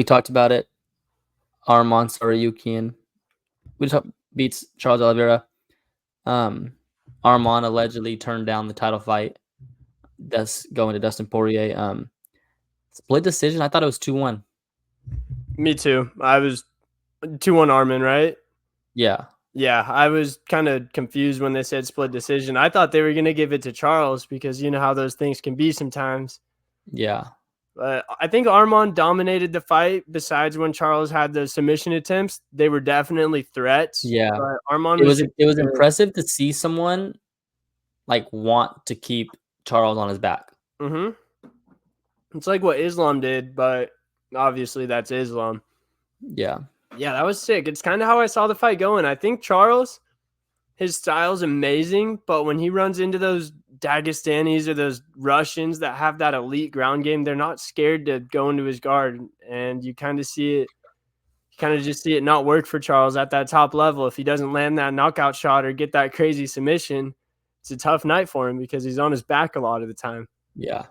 We talked about it. Arman Tsarukyan beats Charles Oliveira. Arman allegedly turned down the title fight. That's going to Dustin Poirier. Split decision. I thought it was 2-1. Me too. I was 2-1 Arman, right? Yeah. Yeah, I was kind of confused when they said split decision. I thought they were going to give it to Charles because you know how those things can be sometimes. Yeah. But I think Arman dominated the fight. Besides when Charles had the submission attempts, they were definitely threats. Yeah. But Arman it was impressive to see someone like want to keep Charles on his back. Mm-hmm. It's like what Islam did, but obviously that's Islam. Yeah. Yeah, that was sick. It's kind of how I saw the fight going. I think Charles, his style's amazing, but when he runs into those Dagestanis or those Russians that have that elite ground game, they're not scared to go into his guard. And you kind of see it, just see it not work for Charles at that top level. If he doesn't land that knockout shot or get that crazy submission, it's a tough night for him because he's on his back a lot of the time. Yeah.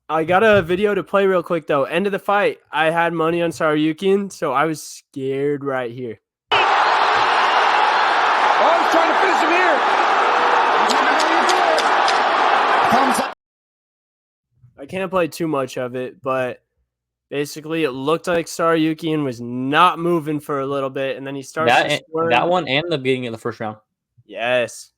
I got a video to play real quick, though. End of the fight, I had money on Tsarukyan, so I was scared right here. Oh, he's trying to finish him here. I can't play too much of it, but basically it looked like Tsarukyan was not moving for a little bit, and then he starts that one and the beginning of the first round. Yes.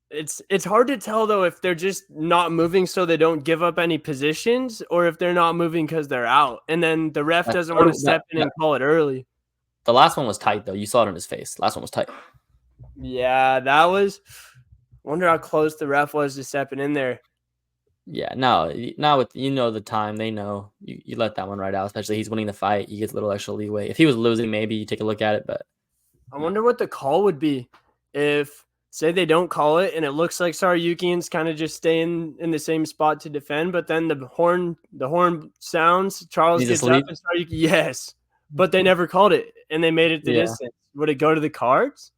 It's hard to tell, though, if they're just not moving so they don't give up any positions or if they're not moving because they're out. And then the ref doesn't want to step in and call it early. The last one was tight, though. You saw it on his face. Last one was tight. Yeah, that was – wonder how close the ref was to stepping in there. Yeah, now with the time, they know. You let that one right out, especially he's winning the fight. You get a little extra leeway. If he was losing, maybe you take a look at it. But I wonder what the call would be if – say they don't call it, and it looks like Tsarukyan's kind of just staying in the same spot to defend, but then the horn sounds, Charles gets up and Tsarukyan, yes, but they never called it, and they made it the distance. Would it go to the cards?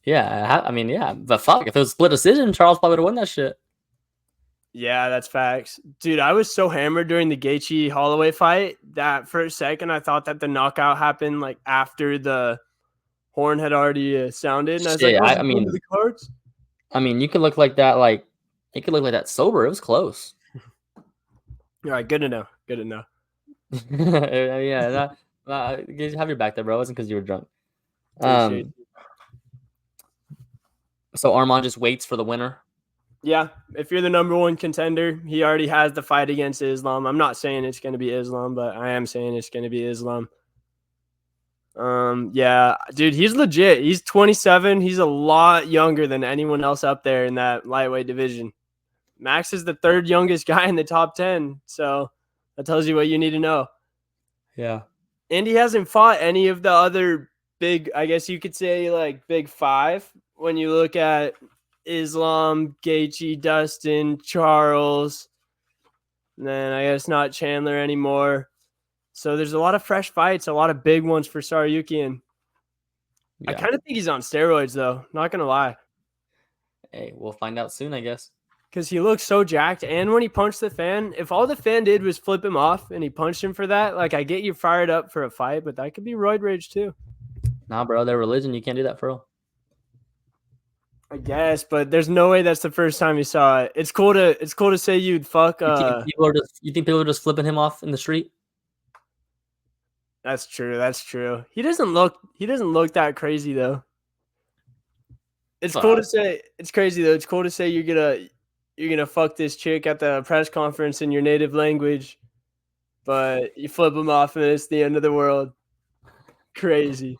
Yeah, I mean, yeah, but fuck, if it was split decision, Charles probably would have won that shit. Yeah, that's facts. Dude, I was so hammered during the Gaethje-Holloway fight that for a second I thought that the knockout happened like after the horn had already sounded, and I was like, I mean, the cards. I mean, you could look like that, it could look like that sober. It was close. All right, good to know. Good to know. Yeah, have your back there, bro. It wasn't because you were drunk. So Arman just waits for the winner. Yeah, if you're the number one contender, he already has the fight against Islam. I'm not saying it's going to be Islam, but I am saying it's going to be Islam. Yeah, dude, he's legit. He's 27. He's a lot younger than anyone else up there in that lightweight division. Max is the third youngest guy in the top 10. So that tells you what you need to know. Yeah. And he hasn't fought any of the other big, I guess you could say, like big five. When you look at Islam, Gaethje, Dustin, Charles, and then I guess not Chandler anymore. So there's a lot of fresh fights, a lot of big ones for Tsarukyan. Yeah. I kind of think he's on steroids, though. Not going to lie. Hey, we'll find out soon, I guess. Because he looks so jacked. And when he punched the fan, if all the fan did was flip him off and he punched him for that, like I get you fired up for a fight, but that could be roid rage too. Nah, bro, their religion. You can't do that for real. I guess, but there's no way that's the first time you saw it. It's cool to say you'd fuck. You think people are just flipping him off in the street? That's true. That's true. He doesn't look that crazy though. It's cool to say. It's crazy though. It's cool to say you're gonna fuck this chick at the press conference in your native language, but you flip him off and it's the end of the world. Crazy.